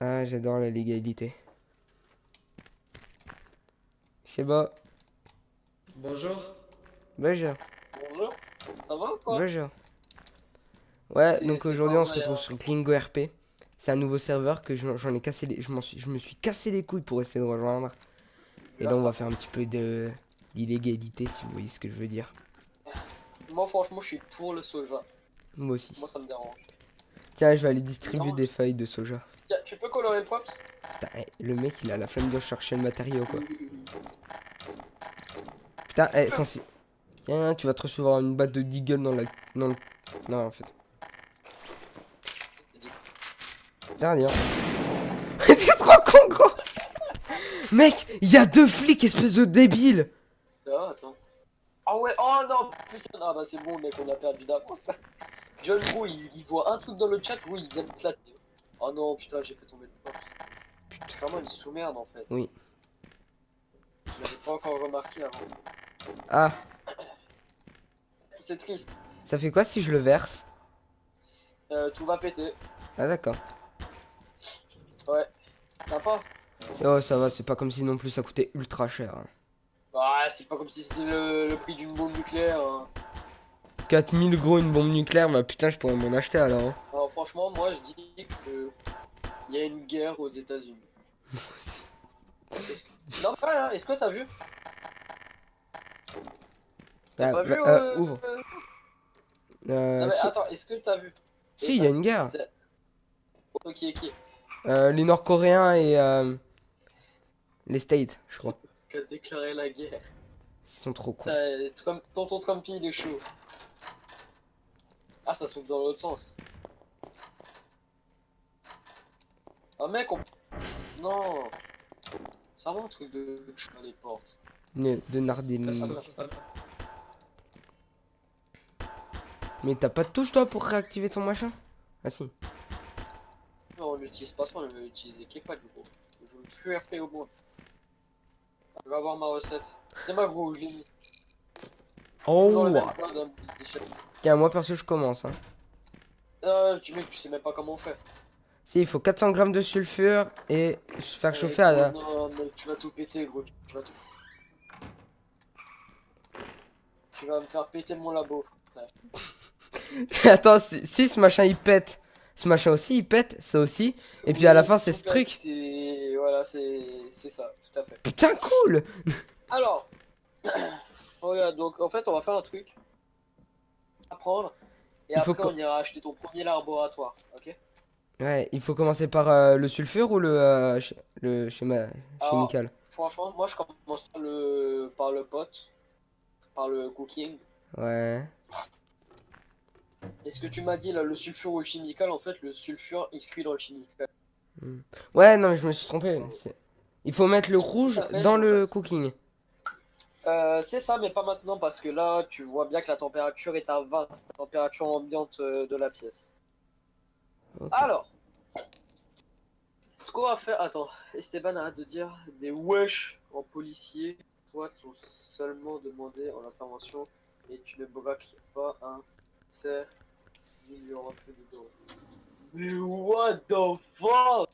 Ah, j'adore la légalité. C'est bon. Bonjour. Bonjour. Bonjour. Ça va ou quoi? Bonjour. Ouais, C'est donc c'est aujourd'hui pas on se vrai, retrouve hein. sur Klingo RP. C'est un nouveau serveur que j'en ai cassé je me suis cassé les couilles pour essayer de rejoindre. Et Là, là on ça va va. faire un petit peu de d'illégalité si vous voyez ce que je veux dire. Moi, franchement, je suis pour le soja. Moi aussi. Moi, ça me dérange. Tiens, je vais aller distribuer Non, des feuilles de soja. tiens, tu peux colorer le props? Putain, le mec il a la flemme de chercher le matériau quoi. Putain, censé. Tiens, tu vas te recevoir une batte de deagle dans la. Dans le. Non, en fait. J'ai rien. T'es trop con, gros! Mec, il y a deux flics, espèce de débile! Ça va, attends. Ah ouais, oh non, putain. Ah bah c'est bon, mec, on a perdu d'avance. John, gros, il voit un truc dans le chat, gros, il vient m'éclater. Oh non, putain, j'ai fait tomber le props. C'est vraiment une sous-merde, en fait. Oui. Je l'avais pas encore remarqué avant. Ah, C'est triste. ça fait quoi si je le verse? Tout va péter. Ah, d'accord. Ouais. Sympa. Oh, ça va, c'est pas comme si non plus ça coûtait ultra cher, hein. Ah, c'est pas comme si c'était le prix d'une bombe nucléaire, hein. 4000 gros, une bombe nucléaire, bah putain, je pourrais m'en acheter alors, hein. Alors franchement, moi je dis que il y a une guerre aux États-Unis. Non, mais rien, est-ce que t'as vu? T'as Bah, pas vu ouvre. Non mais Si. attends, est-ce que t'as vu? Si, il y a une guerre. T'as- Ok, ok. Les Nord-Coréens et les States, je crois. Qu'a déclaré la guerre. Ils sont trop cons. Tonton Trumpy il est chaud. Ah, ça s'ouvre dans l'autre sens. Ah mec, on... Non. C'est vraiment un truc de chat les portes. De Nardini. Mais t'as pas de touche toi pour réactiver ton machin? Ah si. Non, on l'utilise pas ça, on veut utiliser Kepa du coup. Je joue plus RP au moins. Je vais avoir ma recette. C'est ma gros, je l'ai mis. Oh Toujours le même what? code, hein, Bichette. Tiens, moi perso je commence, hein. Tu sais même pas comment on fait. Si, il faut 400 grammes de sulfure et faire chauffer Gros, à... non, mec, tu vas tout péter, gros. Tu vas me faire péter mon labo, frère. Attends, si ce machin il pète, ce machin aussi il pète, ça aussi. Et puis à la Oui, fin c'est tout ce pète, truc. c'est... Voilà, c'est ça, tout à fait. Putain cool! Alors, regarde, donc en fait, on va faire un truc. Apprendre. Et Il faut après, co- on ira acheter ton premier laboratoire, ok? Ouais, il faut commencer par le sulfure ou le schéma Alors, chimical. franchement, moi, je commence par le pot, par le cooking. Ouais. Et ce que tu m'as dit là, le sulfure ou le chimical, en fait, le sulfure il se cuit dans le chimical. Hmm. Ouais, non mais je me suis trompé. Il faut mettre le Tout rouge à fait, dans je le note. cooking. C'est ça, mais pas maintenant parce que là, tu vois bien que la température est à 20, c'est la température ambiante de la pièce. Ok. Alors, ce qu'on va faire. Attends, Esteban arrête de dire des wesh en policier. Toi, sont seulement demandés en intervention et tu ne braques pas un cerf ni lui rentrer dedans. Mais what the fuck?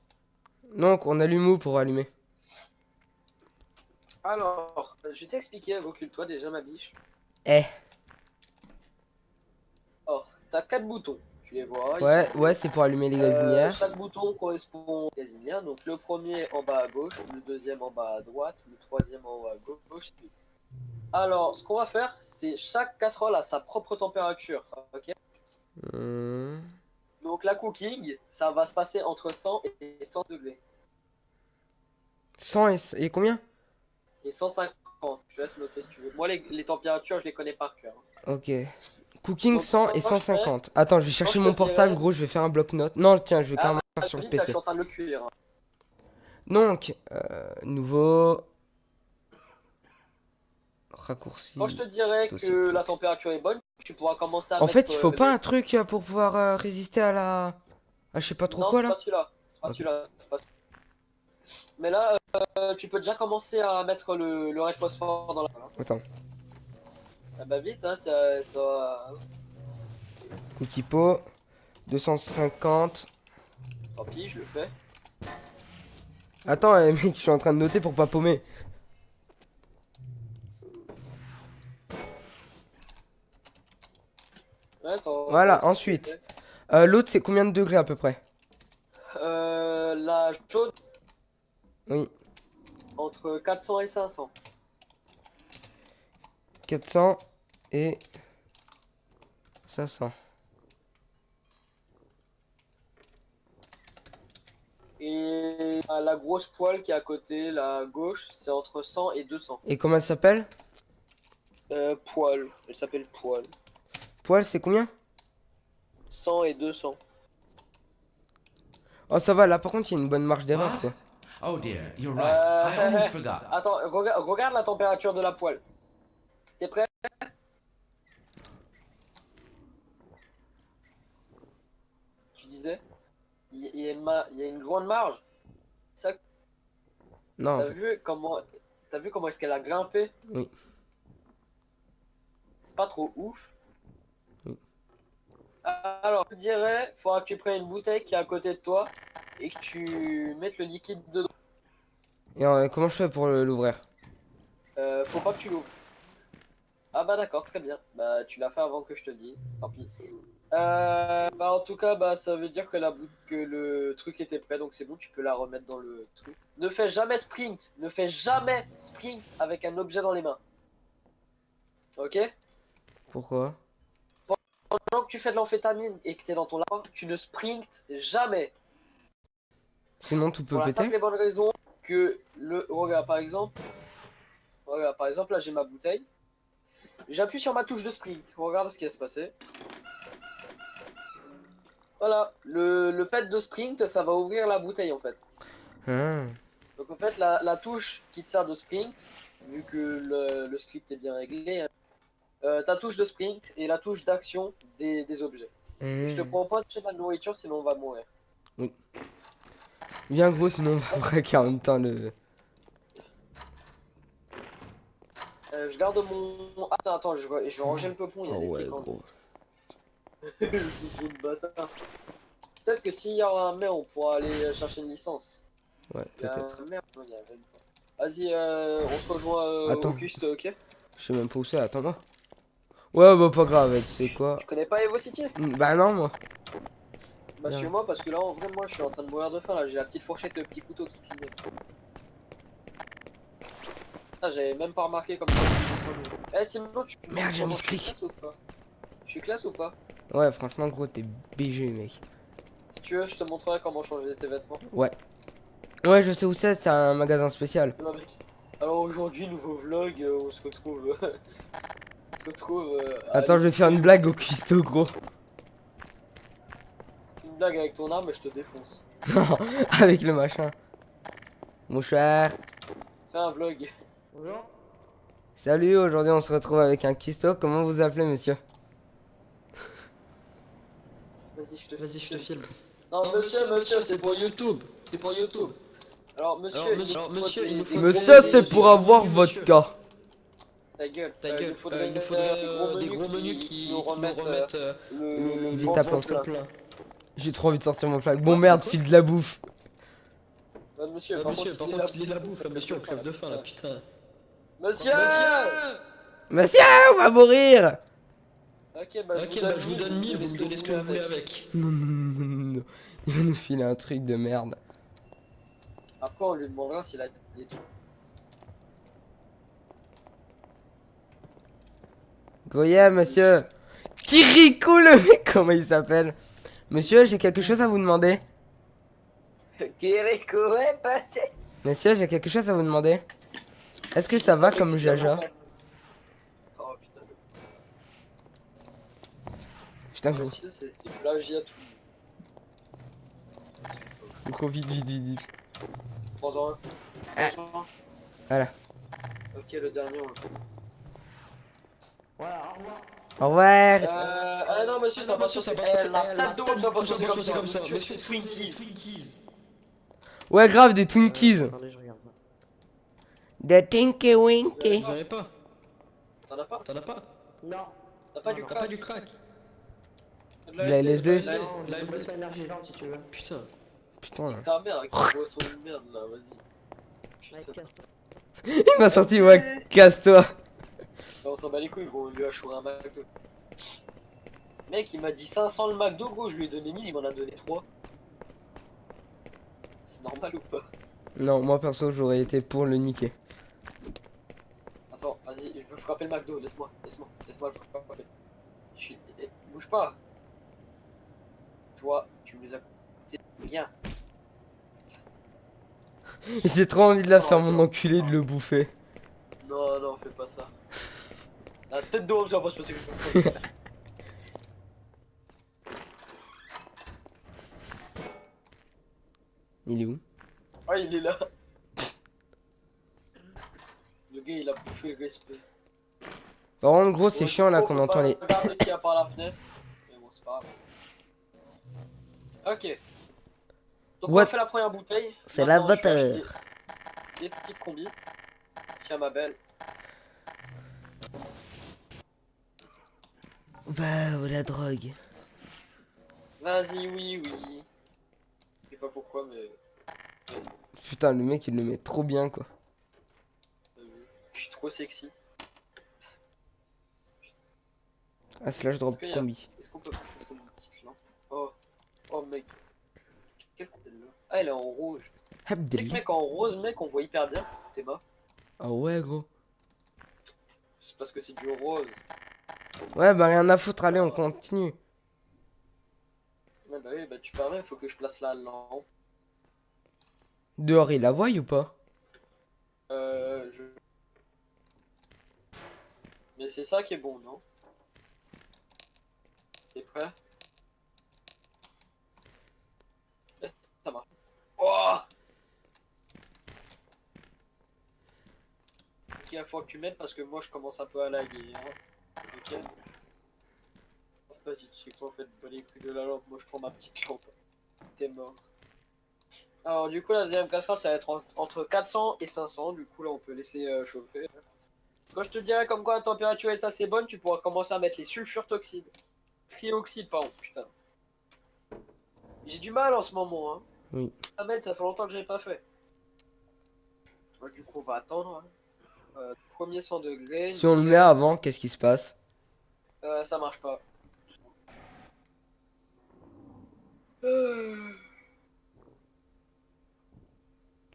Donc on allume où pour allumer? Alors, je vais t'expliquer, recule-toi déjà ma biche. Eh. Or, t'as 4 boutons, tu les vois, ils sont Ouais, ouais, bleus. c'est pour allumer les gazinières. Chaque bouton correspond à gazinière. Donc le premier en bas à gauche, le deuxième en bas à droite, le troisième en haut à gauche, suite. Alors, ce qu'on va faire, c'est chaque casserole a sa propre température, ok? Hmm. Donc la cooking, ça va se passer entre 100 et 100 degrés. 100 et combien? Et 150, je te laisse noter si tu veux. Moi, les températures, je les connais par cœur. Ok. Cooking Donc 100 moi, et je ferais, 150. Attends, je vais moi chercher je mon te portable, dirais... gros, je vais faire un bloc-notes. Non, tiens, je vais Ah carrément bah faire sur le vite, là, je suis PC. en train de le cuire, hein. Donc, nouveau Quand je raccourci te dirais dossier que la texte. température est bonne, tu pourras commencer à En fait, mettre il faut pas les... un truc pour pouvoir résister à la... Ah, je sais pas trop Non, quoi c'est là. pas celui-là. C'est pas Ok. celui-là. Mais là, tu peux déjà commencer à mettre le red phosphore dans la... Attends. Ah bah vite, hein, ça... Cookie pot. 250. Tant pis, je le fais. Attends, mec, je suis en train de noter pour pas paumer. Ouais, Voilà, ensuite. L'autre, c'est combien de degrés à peu près? La chaude, Oui, entre 400 et 500. 400 et 500. Et la grosse poêle qui est à côté, la gauche, c'est entre 100 et 200. Et comment elle s'appelle? Poêle, elle s'appelle poêle. Poil, c'est combien? 100 et 200. Oh, ça va, là par contre, il y a une bonne marge d'erreur, What? quoi. Oh dear, you're right. I almost forgot. Attends, regarde la température de la poêle. T'es prêt? Tu disais? Il y a une grande marge. Ça, Non, en t'as fait, vu comment, t'as vu comment est-ce qu'elle a grimpé? oui. C'est pas trop ouf. Oui. Alors, je dirais, faudra que tu prennes une bouteille qui est à côté de toi et que tu mettes le liquide dedans. Et comment je fais pour l'ouvrir? Faut pas que tu l'ouvres. Ah bah d'accord, très bien. Bah tu l'as fait avant que je te le dise, tant pis. Bah en tout cas, bah ça veut dire que que le truc était prêt, donc c'est bon, tu peux la remettre dans le truc. Ne fais jamais sprint, ne fais jamais sprint avec un objet dans les mains. Ok? Pourquoi? Pendant que tu fais de l'amphétamine et que t'es dans ton labo, tu ne sprintes jamais. Sinon, tout peut Pour la péter? simple et bonne raison que regarde par exemple là j'ai ma bouteille. J'appuie sur ma touche de sprint. Regarde ce qui va se passer. Voilà, le fait de sprint, ça va ouvrir la bouteille en fait. Ah. Donc en fait, la touche qui te sert de sprint, vu que le script est bien réglé, ta touche de sprint et la touche d'action des objets. Je te Hmm. prends pas de la nourriture, sinon on va mourir. Bien gros, sinon on va braquer en même temps le... Je garde mon... Attends, je vais ranger le peupon, il y a Oh des ouais, flics en gros. le peupon de bâtard. Peut-être que s'il y aura un maire, on pourra aller chercher une licence. Ouais, Il y a peut-être. un maire? Non, il y a même pas. Vas-y, on se rejoint au Attends, Custe, ok? je sais même pas où c'est, attends-moi. Ouais, bah pas grave, tu sais quoi. Tu connais pas Evo City? Bah non, moi. Bah Bien. suis-moi parce que là en vrai moi je suis en train de mourir de faim là, j'ai la petite fourchette et le petit couteau qui clignote. Ah j'avais même pas remarqué comme ça je suis descendu. Eh sinon tu me Merde, dis j'ai comment mis je ce suis clic. classe ou pas? Je suis classe ou pas? Ouais, franchement, gros, t'es BG, mec. Si tu veux je te montrerai comment changer tes vêtements. Ouais. Ouais, je sais où c'est un magasin spécial. C'est ma mec. Alors aujourd'hui nouveau vlog, on se retrouve... on se retrouve à Attends, je vais faire une blague au cuistot, gros. une blague avec ton arme et je te défonce. Non, avec le machin. Mon cher. Fais un vlog. Bonjour. Salut, aujourd'hui on se retrouve avec un cuistot. Comment vous appelez, monsieur? Vas-y je te Vas-y, je te filme. Non monsieur c'est pour YouTube. C'est pour YouTube. Alors monsieur, monsieur, il nous faut Monsieur, des- c'est pour avoir monsieur. votre cas. Ta gueule, Ta gueule, il faudrait, il nous faudrait des des gros menus qui nous remettent le Vite ventre à plan. plein. J'ai trop envie de sortir mon flag. Bon, merde, file de la bouffe. Monsieur, Ah, par monsieur, contre, par contre, il est de la bouffe, là, monsieur, on crève de faim, là, putain. Monsieur. Monsieur, on va mourir. Ok, bah, Ok, bah, je vous donne 1000, vous me donnez ce que vous voulez avec. Non, non, non, non, non, non. Il va nous filer un truc de merde. Après, on lui demandera s'il a des trucs. Goya, monsieur. Kirikou, le mec, comment il s'appelle? Monsieur, j'ai quelque chose à vous demander. Monsieur, j'ai quelque chose à vous demander. Est-ce que ça va comme Jaja? Oh putain, Putain, gros. c'est plagiat tout. Gros, vite, vite, vite, vite. Prends-en un. Ah. Prends-en un. Voilà. Ok, le dernier, on le fait. Voilà, au revoir. Au revoir. Ah non, monsieur, ça va pas se passer. Eh, la tête de homme, ça va pas se passer comme ça. Monsieur, Monsieur, Twinkies. Ouais, grave, des Twinkies. Attendez, je regarde. Des Tinky Winky. J'en ai pas. T'en as pas? T'en as pas? Non. T'as pas du T'as pas crack? du crack? De la LSD. Non, j'ai pas énergisante si tu veux. Putain. Putain, là. Ta mère avec une boisson de merde là, vas-y. Putain. Il m'a sorti, ouais, casse-toi. On s'en bat les couilles, gros, on lui a chouré un McDo. Mec, il m'a dit 500 le McDo, gros, je lui ai donné 1000, il m'en a donné 3. C'est normal ou pas? Non, moi perso, j'aurais été pour le niquer. Attends, vas-y, je veux frapper le McDo, laisse-moi le frapper. Bouge pas. Toi, tu me les as coûté rien. J'ai trop envie de la faire mon enculé de le bouffer. Non, non, fais pas ça. La tête de homme, ça va pas se passer comme ça. Il est où? Ah, il est là. Le gars, il a bouffé le respect. En gros, c'est chiant là qu'on entend les. Regarde qui a par la fenêtre. Mais bon, c'est pas grave. Ok. Donc on What? a fait la première bouteille. C'est Maintenant, la je cherche butter. des petites combis. Tiens ma belle. Waouh, la drogue. Vas-y, oui, oui. Je sais pas pourquoi, mais... Putain, le mec il le met trop bien quoi. Je suis trop sexy. Ah, slash drop Est-ce qu'il y a- combi. Est-ce qu'on peut mettre une petite lampe? Oh, oh mec. Quelle couleur? Ah, elle est en rouge. Tu sais que Abdel. mec, en rose, mec, on voit hyper bien. T'es bas. Ah ouais, gros. C'est parce que c'est du rose. Ouais, bah rien à foutre, allez, on continue. Ouais, bah oui, bah tu permets, faut que je place la lampe. Dehors, il la voit ou pas? Je... Mais c'est ça qui est bon, non? T'es prêt? Ça marche. Oh! Ok, il faut que tu m'aides parce que moi je commence un peu à laguer. Hein. Ok? Vas-y, tu sais quoi, en fait, pas les couilles de la lampe, moi je prends ma petite lampe. T'es mort. Alors, du coup, la deuxième casserole ça va être entre 400 et 500. Du coup, là, on peut laisser chauffer. Quand je te dirai comme quoi la température est assez bonne, tu pourras commencer à mettre les sulfures toxiques. Trioxyde, pardon, putain. J'ai du mal en ce moment, hein. Oui. Ah mec, ça fait longtemps que j'ai pas fait. Ouais, du coup, on va attendre. Hein. Premier 100 degrés. Si on le nickel. met avant, qu'est-ce qui se passe? Ça marche pas.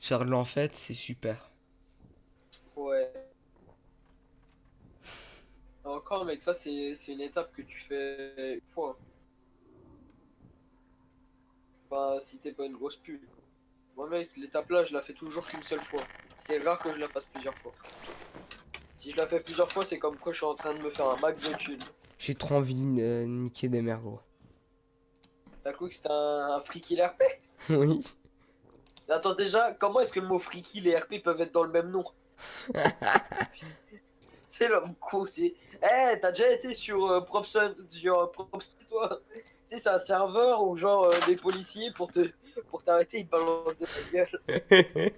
Faire de l'enfête, c'est super. Ouais. Encore, mec, ça c'est une étape que tu fais une fois. Enfin, si t'es pas une grosse pute. Moi, mec, l'étape là, je la fais toujours qu'une seule fois. C'est rare que je la fasse plusieurs fois. Si je la fais plusieurs fois, c'est comme quoi je suis en train de me faire un max de thunes. J'ai trop envie de niquer des mères, gros. T'as cru que c'était un friki RP? Oui. Attends, déjà, comment est-ce que le mot friki et RP peuvent être dans le même nom? C'est l'homme con, c'est. Eh, t'as déjà été sur Propson, sur Propson, toi? Tu sais, c'est un serveur où, genre, des policiers pour t'arrêter, ils te balancent de la gueule.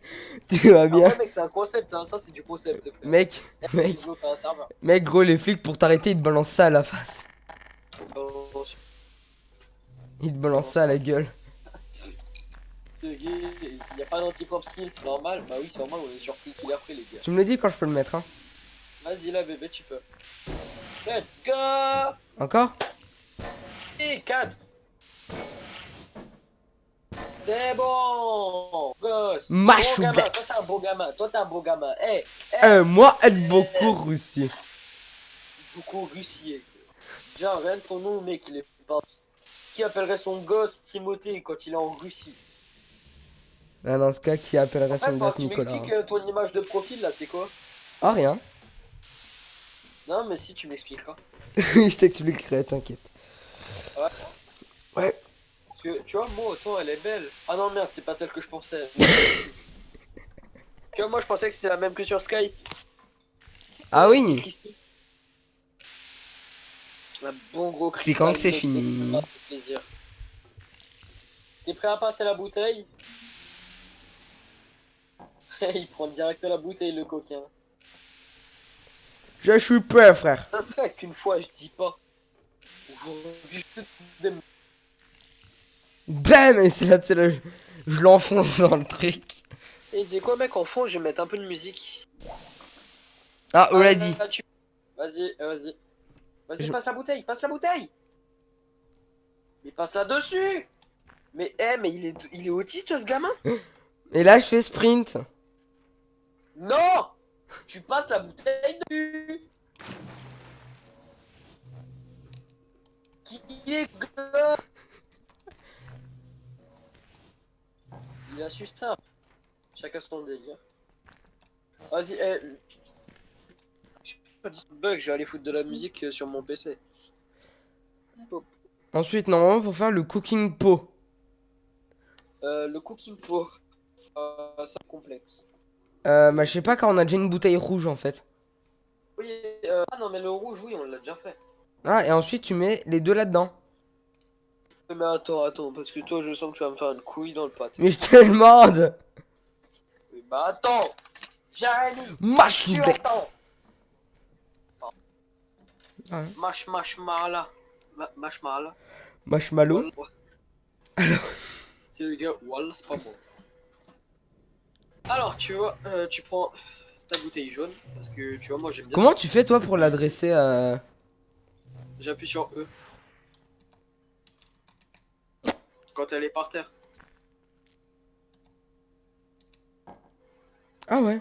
Tu vas Ah bien? ouais, mec, c'est un concept, hein, ça, c'est du concept, frère. Mec, Eh, mec, tu développes un serveur. mec, gros, les flics pour t'arrêter, ils te balancent ça à la face. Oh, Ils te balancent ça à la gueule. c'est gay, il n'y a pas d'anti-prop skill, c'est normal. Bah oui, c'est normal, on est sur friki RP, les gars. Tu me le dis quand je peux le mettre, hein? Vas-y, là, bébé, tu peux. Let's go! Encore? Et 4. C'est bon, gosse. Machou Bon gamin, Dex. toi t'es un beau gamin, toi t'es un beau gamin. Eh, Moi, être beaucoup Russie. beaucoup russier. Déjà, rien que ton nom, mec, il est pas. Qui appellerait son gosse Timothée quand il est en Russie? Ah, dans ce cas, qui appellerait En son fait, gosse tu Nicolas? m'expliques ton image de profil là, c'est quoi? Ah, rien. Non, mais si tu m'expliqueras. Je t'expliquerai, t'inquiète. Ouais. Parce que tu vois, moi, autant elle est belle. Ah non, merde, c'est pas celle que je pensais. Tu vois, moi je pensais que c'était la même que sur Sky. Ah oui. Un bon gros C'est quand que c'est mec, fini. ça fait plaisir. T'es prêt à passer la bouteille? Il prend direct la bouteille, le coquin. Je suis prêt, frère. Ça serait qu'une fois, je dis pas. Aujourd'hui, je te donne Bam. Et c'est là, c'est le Je l'enfonce dans le truc. Et c'est quoi, mec, en fond, je vais mettre un peu de musique. Ah, already. Vas-y, vas-y. Vas-y, Je- passe la bouteille, passe la bouteille. Mais passe là dessus. Mais, mais il est autiste, ce gamin? Et là, je fais sprint. Non. Tu passes la bouteille dessus. Qui est gosse? Il a su ça. Chacun son délire. Vas-y, bug, je vais aller foutre de la musique sur mon PC. Ensuite, normalement, pour faire le cooking pot. Le cooking pot. C'est complexe. Bah, je sais pas quand on a déjà une bouteille rouge en fait. Oui, ah non, mais le rouge, oui, on l'a déjà fait. Ah, et ensuite, tu mets les deux là-dedans. Mais attends, parce que toi, je sens que tu vas me faire une couille dans le pâte. Mais je te le demande. Mais bah attends, Jérémy, Mâche tu Dex. attends. Ouais. Marshmallow. Marshmallow. Marshmallow. C'est le gars, voilà, c'est pas bon. Alors, tu vois, tu prends ta bouteille jaune, parce que tu vois, moi j'aime bien. Comment tu fais toi pour l'adresser à... J'appuie sur E. Quand elle est par terre. Ah ouais.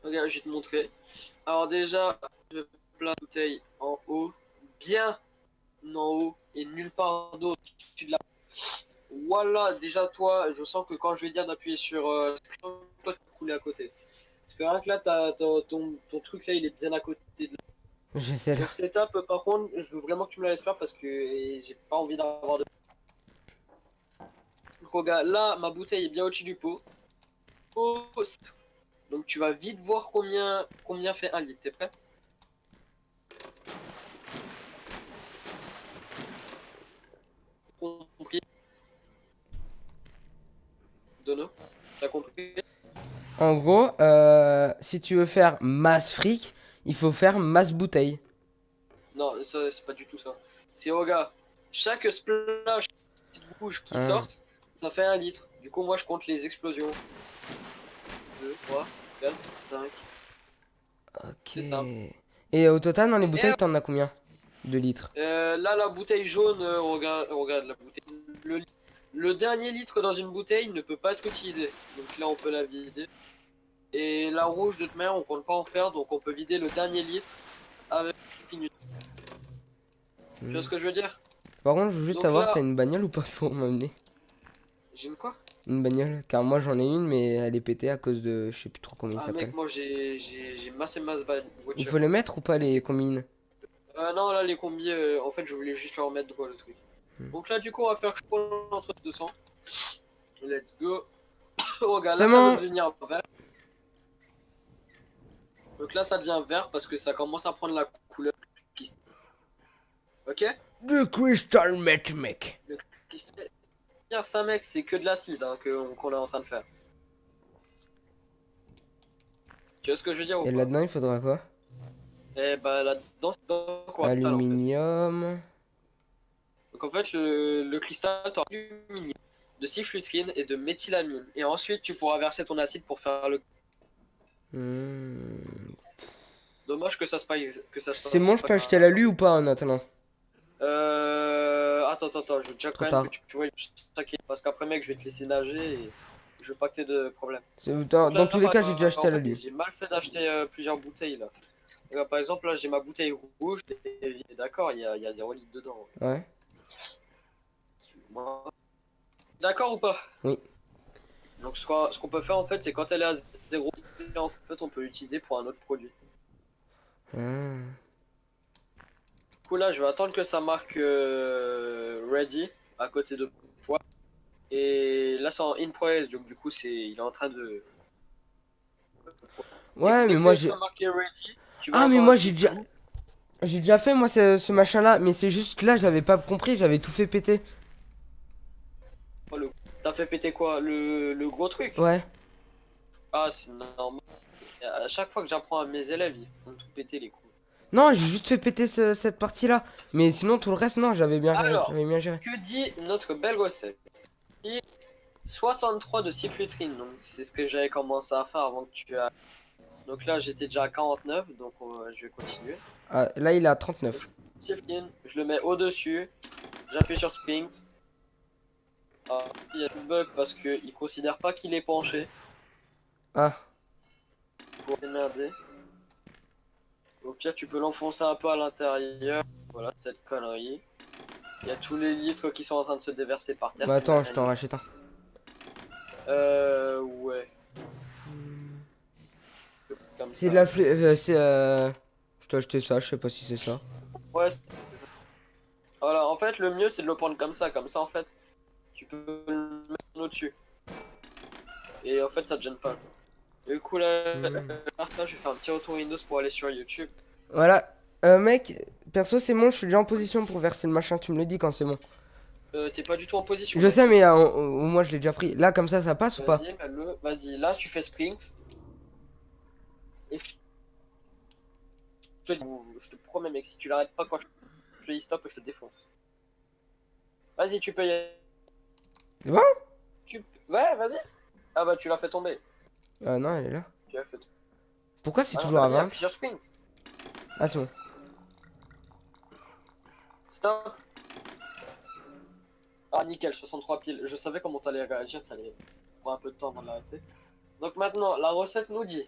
Regarde, je vais te montrer. Alors déjà, je place la bouteille en haut, bien en haut et nulle part d'autre. Voilà, déjà toi, je sens que quand je vais dire d'appuyer sur toi tu vas couler à côté. Parce que rien que là, ton truc là, il est bien à côté de là. J'essaie là. Donc cette étape, par contre, je veux vraiment que tu me la laisses faire parce que j'ai pas envie d'avoir de... Donc, regarde, là, ma bouteille est bien au-dessus du pot. Post. Donc tu vas vite voir combien fait un litre. T'es prêt? Compris? Dono, t'as compris? En gros, si tu veux faire masse fric, il faut faire masse bouteille. Non, ça c'est pas du tout ça. C'est regarde, chaque splash rouge qui Ah. sortent, ça fait un litre. Du coup, moi je compte les explosions. 2, 3, 4, 5. Ok. C'est ça. Et au total, dans les bouteilles, t'en as combien de litres? Là, la bouteille jaune, regarde la bouteille. Le dernier litre dans une bouteille ne peut pas être utilisé. Donc là, on peut la vider. Et la rouge, de toute manière, on compte pas en faire. Donc on peut vider le dernier litre avec une... Tu vois ce que je veux dire? Par contre, je veux juste Donc savoir, là- t'as une bagnole ou pas pour m'amener? J'ai une quoi? Une bagnole? Car moi j'en ai une, mais elle est pétée à cause de... Je sais plus trop comment il Ah s'appelle. mec, moi j'ai masse et masse Il voiture. faut les mettre ou pas les combines? Non, là les combis, en fait je voulais juste leur mettre quoi le truc. Donc là du coup on va faire je crois, entre 200. Let's go. Regarde, là C'est ça bon. va devenir vert. Donc là ça devient vert parce que ça commence à prendre la couleur. Ok? The Crystal Met, mec. Ça mec, c'est que de l'acide hein, qu'on est en train de faire. Tu vois ce que je veux dire ou Et pas? là-dedans, il faudra quoi? Et bah là-dedans c'est dans quoi? Aluminium. Donc en fait le cristal t'aura aluminium, de cyflutrine et de méthylamine. Et ensuite tu pourras verser ton acide pour faire le... Hmm. Dommage que ça se passe... C'est bon, je peux acheter l'alu ou pas en attendant? Attends, je veux déjà Trop quand tard. même que tu vois, parce qu'après mec je vais te laisser nager et je veux pas que t'aies de problème. Dans, Donc là, tous les cas, j'ai déjà acheté en fait, l'alu. j'ai mal fait d'acheter plusieurs bouteilles là. Regarde, par exemple là j'ai ma bouteille rouge et d'accord il y a 0 litre dedans. Ouais. D'accord ou pas? Oui. Donc ce qu'on peut faire en fait c'est quand elle est à 0 en fait on peut l'utiliser pour un autre produit. Ah. Du coup là je vais attendre que ça marque ready à côté de poids. Et là c'est en in progress donc du coup il est en train de... Ouais, Dès mais que moi ça j'ai... sera marqué ready, tu vas Ah, mais avoir moi un j'ai petit déjà... trou. J'ai déjà fait moi ce machin-là, mais c'est juste que là, j'avais pas compris, j'avais tout fait péter. T'as fait péter quoi? Le gros truc? Ouais. Ah c'est normal. À chaque fois que j'apprends à mes élèves ils font tout péter les coups. Non, j'ai juste fait péter cette partie-là. Mais sinon, tout le reste, non, j'avais bien Alors. géré. Que dit notre belle recette? 63 de citrulline, donc c'est ce que j'avais commencé à faire avant que tu aies. Donc là j'étais déjà à 49, donc je vais continuer. Ah, là, il est à 39. Citrulline, je le mets au-dessus, j'appuie sur sprint. Ah, il y a un bug parce qu'il considère pas qu'il est penché. Ah, Pour démerder. Au pire, tu peux l'enfoncer un peu à l'intérieur. Voilà, cette connerie. Il y a tous les litres qui sont en train de se déverser par terre. bah c'est attends, la je t'en rachète un. Ouais. Comme C'est ça. de la c'est je t'ai acheté ça, je sais pas si c'est ça. Ouais, c'est ça. Voilà, en fait, le mieux c'est de le prendre comme ça. Comme ça, en fait, tu peux le mettre au-dessus. Et en fait, ça te gêne pas. Du coup, là, je vais faire un petit retour Windows pour aller sur YouTube. Voilà. Mec, perso, c'est bon, je suis déjà en position pour verser le machin, tu me le dis quand c'est bon. T'es pas du tout en position. Je mec. sais, mais au moins je l'ai déjà pris. Là, comme ça passe ou pas? Vas-y, mets-le. Vas-y, là, tu fais sprint. Et je te promets, mec, si tu l'arrêtes pas quand je te dis stop, je te défonce. Vas-y, tu peux y aller. C'est bon? Ouais, vas-y. Ah bah, tu l'as fait tomber. Non, elle est là. Tu l'as fait tomber. Pourquoi c'est Ah non, toujours à vas-y, 20? appuie sur sprint. Ah, c'est bon. Stop. Ah, nickel, 63 piles. Je savais comment t'allais réagir, t'allais prendre un peu de temps avant de l'arrêter. Donc maintenant, la recette nous dit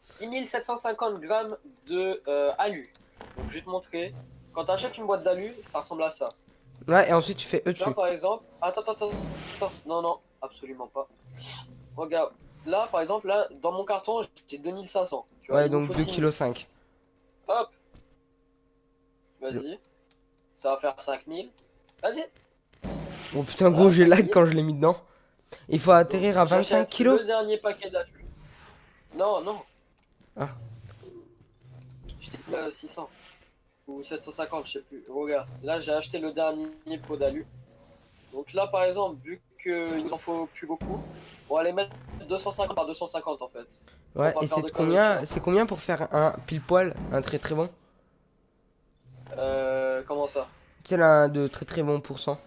6750 grammes de alu. Donc je vais te montrer. Quand tu achètes une boîte d'alu, ça ressemble à ça. Ouais, et ensuite tu fais E dessus. Là par exemple, attends, non, non, absolument pas. Regarde, là par exemple, là dans mon carton j'ai 2500. Tu vois, Ouais, il nous donc faut 2,5 6000. kg. Hop, vas-y, ça va faire 5000. Vas-y. Oh putain, gros, j'ai lag quand je l'ai mis dedans. Il faut atterrir à Donc, 25 j'achète kilos. Le dernier paquet d'alu. Non, non. Ah. Je t'ai dit 600 ou 750, je sais plus. Regarde, là j'ai acheté le dernier pot d'alu. Donc là par exemple, vu qu'il nous en faut plus beaucoup, on va les mettre 250 par 250 en fait. Ouais, Pour pas et faire c'est de combien, conneries. c'est combien pour faire un pile poil, un très très bon? Comment ça? Tu sais là, un de très très bon pourcent.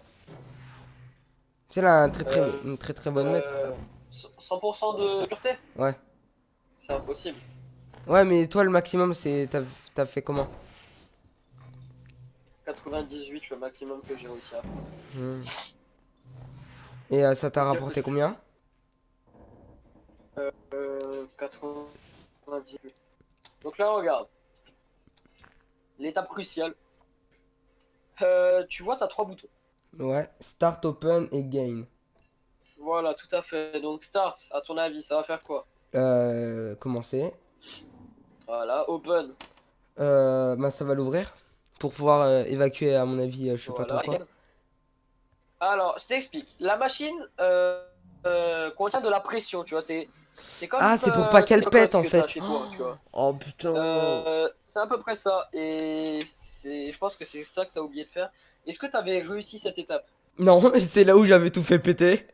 Tu sais là, Euh, une très très bonne note. 100% de pureté? Ouais. C'est impossible. Ouais, mais toi le maximum c'est t'as fait comment? 98 le maximum que j'ai réussi à faire. Hmm. Et ça t'a rapporté combien? 98. Donc là regarde. L'étape cruciale. Tu vois, t'as 3 boutons. Ouais, start, open et gain. Voilà, tout à fait. Donc start, à ton avis, ça va faire quoi? Commencer. Voilà, open. Bah ça va l'ouvrir. Pour pouvoir évacuer à mon avis, je sais pas trop Voilà. quoi. Alors, je t'explique. La machine contient de la pression, tu vois. C'est comme Ah, c'est pour pas qu'elle le pète code en que t'as fait. chez toi, tu vois. Oh putain. C'est à peu près ça. Et je pense que c'est ça que t'as oublié de faire. Est-ce que t'avais réussi cette étape? Non, c'est là où j'avais tout fait péter.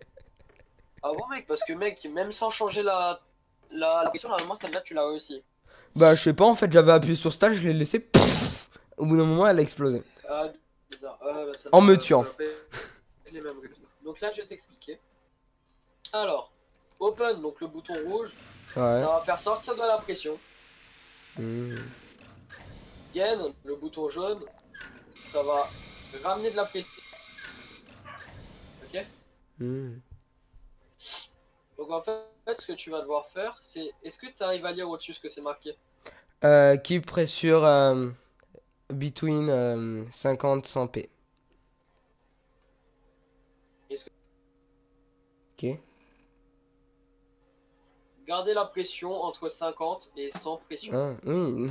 Ah bon, mec, parce que mec, même sans changer la pression, normalement, celle-là, tu l'as réussi. Bah je sais pas, en fait j'avais appuyé sur stage, je l'ai laissé. Pfff. Au bout d'un moment elle a explosé. Ah, bizarre. Bah, ça En va- me ça tuant. va pas être les mêmes résultats. Donc là, je vais t'expliquer. Alors, open, donc le bouton rouge, Ouais. ça va faire sortir de la pression. Hmm. Gain, le bouton jaune, ça va ramener de la pression. Ok? Hmm. Donc en fait, ce que tu vas devoir faire, c'est... Est-ce que tu arrives à lire au-dessus ce que c'est marqué? Keep pressure between 50 100 p. Est-ce que... Ok. Gardez la pression entre 50 et 100 pression. Ah, oui.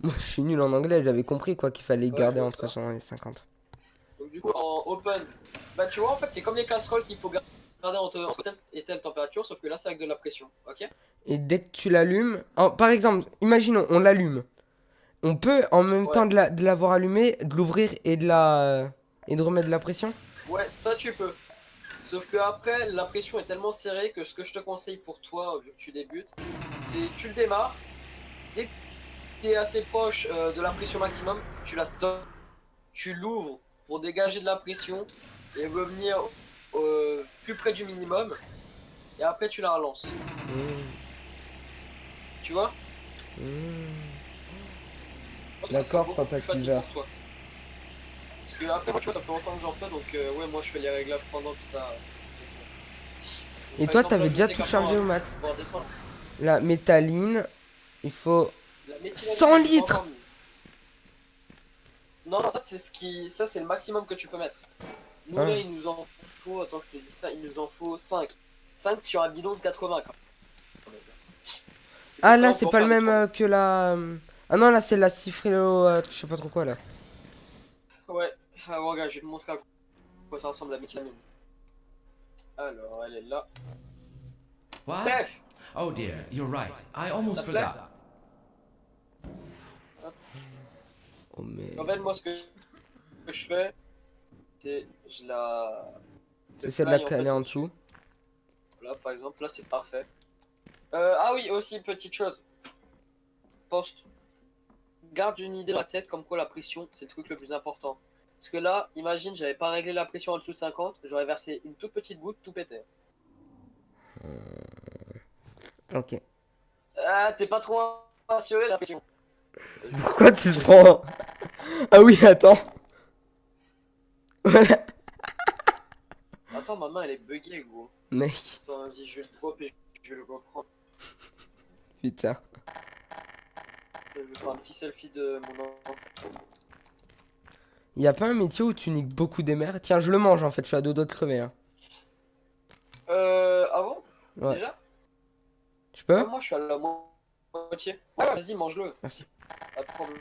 Moi je suis nul en anglais, j'avais compris quoi qu'il fallait Ouais, garder je vois entre ça. 100 et 50. Donc du coup, en open, bah tu vois, en fait, c'est comme les casseroles qu'il faut garder entre telle et telle température, sauf que là, c'est avec de la pression. Ok? Et dès que tu l'allumes, par exemple, imaginons, on l'allume. On peut en même temps Ouais. de l'avoir allumé, de l'ouvrir et et de remettre de la pression. Ouais, ça tu peux. Sauf que après, la pression est tellement serrée que ce que je te conseille pour toi, vu que tu débutes, c'est tu le démarres. Dès que tu es assez proche de la pression maximum, tu la stops, tu l'ouvres pour dégager de la pression et revenir plus près du minimum. Et après, tu la relances. Tu vois? Ça sera D'accord, beaucoup Papa plus facile Silver. pour toi. Parce que après, moi, tu vois, ça fait longtemps que j'en fais, donc ouais, moi, je fais les réglages pendant que ça. Donc, Et par toi, exemple, t'avais là, je déjà sais tout qu'après, chargé on au va max. pouvoir descendre. La métalline, il faut La méthylamine, 100 j'ai pas litres. encore mis. Non, non, ça c'est ça c'est le maximum que tu peux mettre. Nous Ah. là il nous en faut, attends je te dis ça, il nous en faut 5. 5 sur un bidon de 80 quand même. Ah Donc là, on c'est peut en pas le faire des même tournées. que la... Ah non, là, c'est la Cifrilo, je sais pas trop quoi, là. Ouais, ah, regarde, je vais te montrer à quoi ça ressemble la méthylamine. Alors elle est là. What? Bref, Oh dear, you're right. I almost Ça te plaît? forgot. Oh, mais... en fait moi ce que je fais, c'est je la... J'essaie de la fly, en caler fait, en au-dessus. dessous. Là par exemple, là c'est parfait. Ah oui, aussi petite chose. Poste. Garde une idée dans la tête comme quoi la pression c'est le truc le plus important. Parce que là, imagine, j'avais pas réglé la pression en dessous de 50, j'aurais versé une toute petite goutte, tout pétait. Ok. Ah, t'es pas trop assuré la pression. Pourquoi tu te prends... Ah oui, attends. Voilà. Attends, ma main elle est buggée, gros. Mec, Attends, vas-y, je vais le drop et je vais le reprendre. putain. Je vais faire un petit selfie de mon enfant. Y a pas un métier où tu niques beaucoup des mers? Tiens, je le mange en fait, je suis à deux doigts de crever. Hein. Ah bon? Ouais. Déjà? Je peux? Ouais, moi je suis à la moitié. Ouais, vas-y, mange-le. Merci. Pas de problème.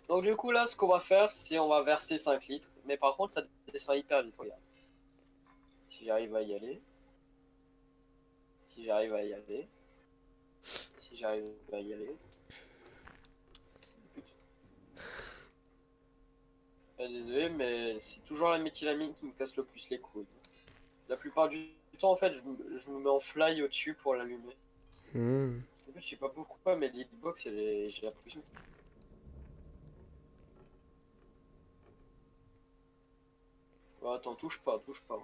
Donc du coup là, ce qu'on va faire, c'est on va verser 5 litres. Mais par contre, ça descend hyper vite, regarde. Si j'arrive à y aller. Si j'arrive à y aller. Si j'arrive à y aller. Désolé, mais c'est toujours la méthylamine qui me casse le plus les couilles. La plupart du temps, en fait, je me mets en fly au-dessus pour l'allumer. En fait, je sais pas pourquoi, mais l'hitbox, j'ai l'impression que... Oh, attends, touche pas, touche pas.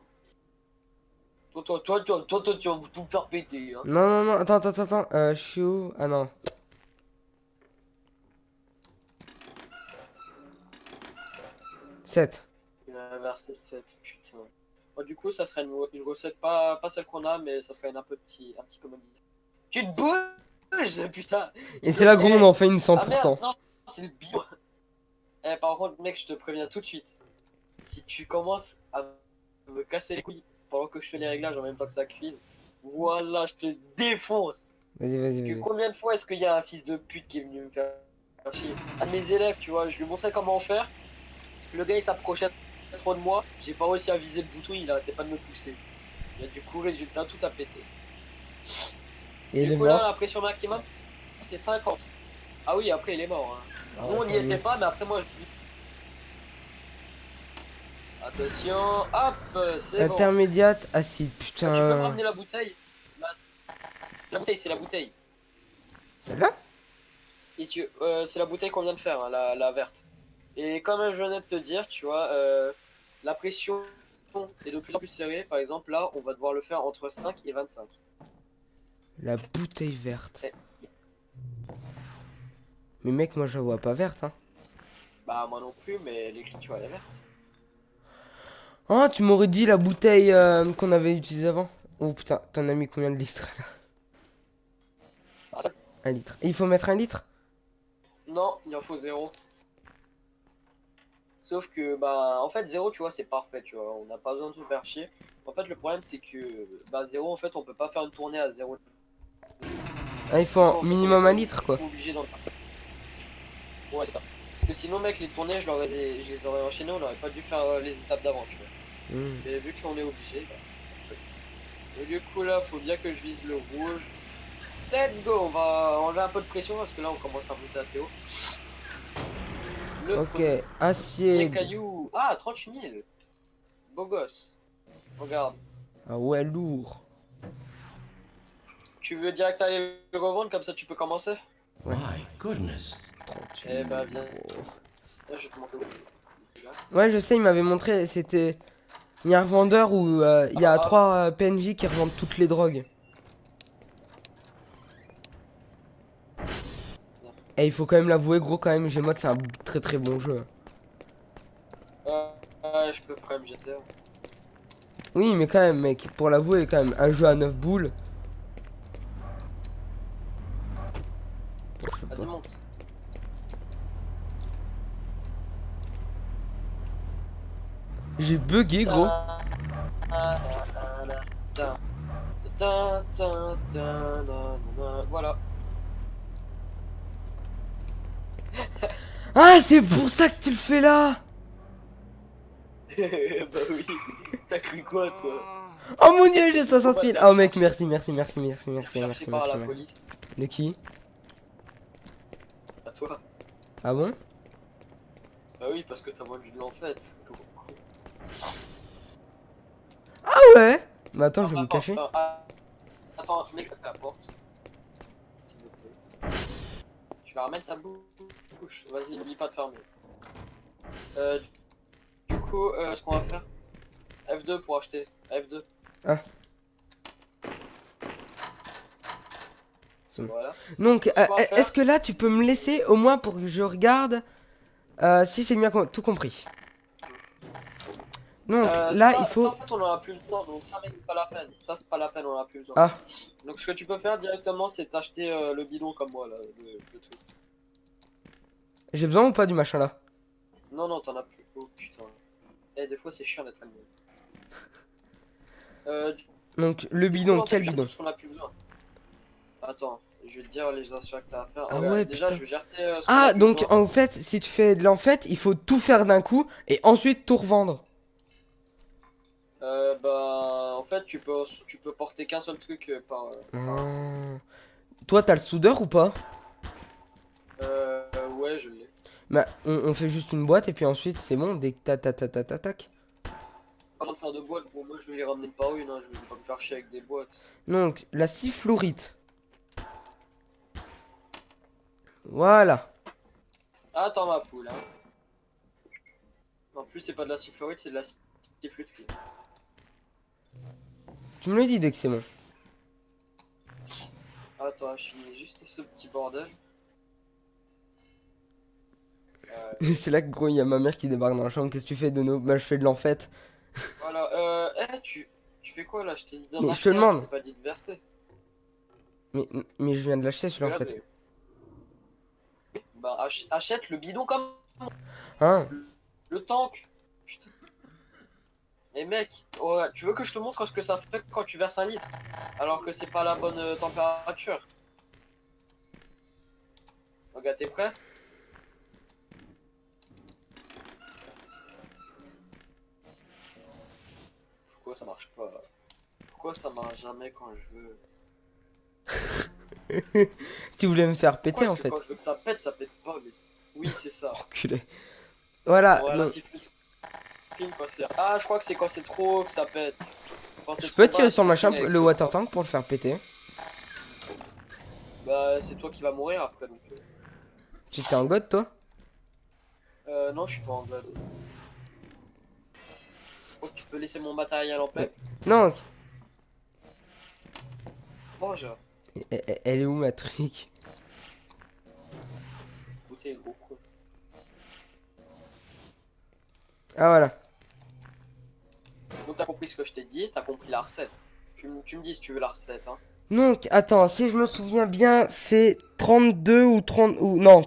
Toi, tu vas tout faire péter, hein. Non, non, non, attends. Je suis où? Ah non. Sept. Il a versé 7, putain. Bon, du coup, ça serait une recette, pas celle qu'on a, mais ça serait un petit peu modifié. Tu te bouges, putain. Et c'est là gros, on en fait une Ah merde, 100%. non, c'est le bio. Par contre, mec, je te préviens tout de suite. Si tu commences à me casser les couilles pendant que je fais les réglages en même temps que ça cuise, voilà, je te défonce. Vas-y, Parce que combien de fois est-ce qu'il y a un fils de pute qui est venu me faire chier? Un de mes élèves, tu vois, je lui montrais comment faire. Le gars il s'approchait trop de moi, j'ai pas réussi à viser le bouton, il arrêtait pas de me pousser. Et du coup, résultat, tout a pété. Et il est Du coup, là, mort. la pression maximum, c'est 50. Ah oui, après, il est mort. Hein. Ah, Nous, on n'y tant mieux. était pas, mais après, moi, je... Attention, hop, c'est bon. Intermédiate, acide, Ah, tu peux me putain. ramener la bouteille? Là, c'est la bouteille, c'est la bouteille. Celle-là? Et c'est la bouteille qu'on vient de faire, hein, la verte. Et comme je venais de te dire, tu vois, la pression est de plus en plus serrée. Par exemple, là, on va devoir le faire entre 5 et 25. La bouteille verte. Ouais. Mais mec, moi je la vois pas verte, hein. Bah, moi non plus, mais l'écriture, elle est verte. Oh, tu m'aurais dit la bouteille qu'on avait utilisée avant. Oh putain, t'en as mis combien de litres là? Ah, 1 litre. Et il faut mettre 1 litre? non, il en faut 0. Sauf que, bah, en fait, 0, tu vois, c'est parfait, tu vois. On n'a pas besoin de se faire chier. En fait, le problème, c'est que, bah, 0, en fait, on peut pas faire une tournée à 0. Ah, il faut En fait, minimum on est 1 litre quoi. obligé d'en faire. Ouais, c'est ça. Parce que sinon, mec, les tournées, je les aurais enchaînées, on n'aurait pas dû faire les étapes d'avant, tu vois. Mais vu qu'on est obligé, bah, et du coup, là, faut bien que je vise le rouge. Let's go, on va enlever un peu de pression parce que là, on commence à monter assez haut. Le Ok, premier acier. caillou. Ah, 38 000. Beau gosse. Regarde. Ah ouais, lourd. Tu veux direct aller le revendre, comme ça tu peux commencer? Ouais. My goodness. 38 Eh bah, viens. euros. Là, je vais te montrer où. Là. Ouais, je sais, il m'avait montré, c'était Il y a un revendeur où il y a Ah. 3 PNJ qui revendent toutes les drogues. Et il faut quand même l'avouer, gros, quand même, Gmod, c'est un très très bon jeu. Je peux frame GTA. Oui, mais quand même, mec, pour l'avouer, quand même, un jeu à 9 boules. Je sais Vas-y, pas. monte. J'ai bugué, gros. Voilà. Ah, c'est pour ça que tu le fais là. Bah oui. T'as cru quoi, toi? Oh mon dieu, j'ai 60 Faut 000. pas te Oh mec, faire merci, merci, merci, merci, merci, chercher merci, par merci, la merci. police. De qui? À toi. Ah bon? Bah oui, parce que t'as vendu de l'enfête. Ah ouais? Bah attends, je vais me cacher. Attends, mec, la porte. S'il te plaît. Tu vas remettre ta bouche. Vas-y, n'oublie pas de fermer. Du coup, ce qu'on va faire, F2 pour acheter. F2. Ah. C'est bon. Voilà. Donc, On va faire- est-ce que là, tu peux me laisser au moins pour que je regarde si j'ai bien tout compris? Donc, là, ça, il faut... ça, en fait, on en a plus besoin, donc ça, mec, c'est pas la peine. Ça, c'est pas la peine, on en a plus besoin. Ah, Donc, ce que tu peux faire directement, c'est t'acheter le bidon comme moi, là, le truc. j'ai besoin ou pas du machin là? Non, non, t'en as plus. Oh putain. Eh, des fois, c'est chiant d'être allemand. Donc, le Du coup, bidon, on quel peut bidon? faire tout ce qu'on a plus besoin. Attends, je vais te dire les achats que t'as à faire. Ah Regarde, ouais, déjà, putain. je vais gérer ce qu'on a Ah, plus donc, besoin. en fait, si tu fais de l'enfête, il faut tout faire d'un coup et ensuite tout revendre. Bah, en fait, tu peux porter qu'un seul truc par. Ah. Toi, t'as le soudeur ou pas? Ouais, je l'ai. Bah, on fait juste une boîte et puis ensuite, c'est bon, dès que tac. Pas besoin de faire de boîtes, bon, moi je vais les ramener par une, hein, je vais pas me faire chier avec des boîtes. Donc, la fluorite. Voilà. Attends ma poule, hein. En plus, c'est pas de la sifflorite, c'est de la siffluterie. Tu me le dis dès que c'est bon. Attends, je finis juste ce petit bordel. C'est là que, gros, il y a ma mère qui débarque dans la chambre. Qu'est-ce que tu fais de nos... Bah, je fais de l'enfête. Voilà, tu fais quoi là? Je t'ai dit d'en Mais je acheter te un, demande. je t'ai pas dit de verser. Mais je viens de l'acheter celui-là, en Parce que fait. là, bah, achète le bidon comme Hein? le tank. Putain. Et mec, ouais, tu veux que je te montre ce que ça fait quand tu verses un litre? Alors que c'est pas la bonne température. Regarde, t'es prêt? Pourquoi ça marche pas? Pourquoi ça marche jamais quand je veux? Tu voulais me faire péter, Pourquoi en est-ce que fait. quand je veux que ça pète pas, mais... Oui, c'est ça. Enculé. Voilà. Voilà, donc, c'est plus quand c'est... Ah, je crois que c'est quand c'est trop haut que ça pète. Quand c'est je peux trop tirer bas, sur le machin, il le explose water pas. tank pour le faire péter. Bah, c'est toi qui vas mourir après, donc... Tu t'es en god, toi? Non, je suis pas en god. Oh, tu peux laisser mon matériel en paix? Non. Bonjour. Elle est où, ma truc? Écoutez, gros con. Ah, voilà. Donc t'as compris ce que je t'ai dit, t'as compris la recette. Tu me dis si tu veux la recette, hein. Donc, attends, si je me souviens bien, c'est 32 ou 30... ou... Non,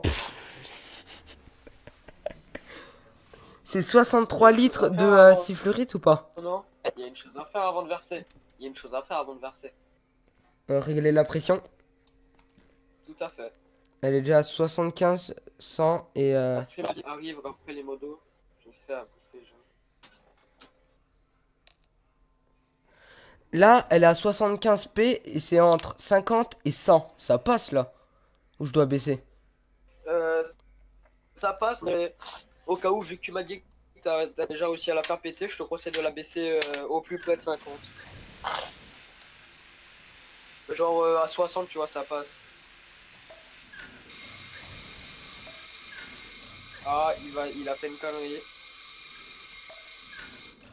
c'est 63 litres de siffleurite ou pas? Non, il y a une chose à faire avant de verser. Il y a une chose à faire avant de verser. Régler la pression. Tout à fait. Elle est déjà à 75, 100 et... Parce que arrive après les modos, je fais à bouffer, genre. Là, elle est à 75p et c'est entre 50 et 100. Ça passe, là. Ou je dois baisser? Ça passe, mais au cas où, vu que tu m'as dit que t'as déjà réussi à la faire péter, je te conseille de la baisser au plus près de 50. Genre à 60, tu vois, ça passe. Ah, il a fait une connerie.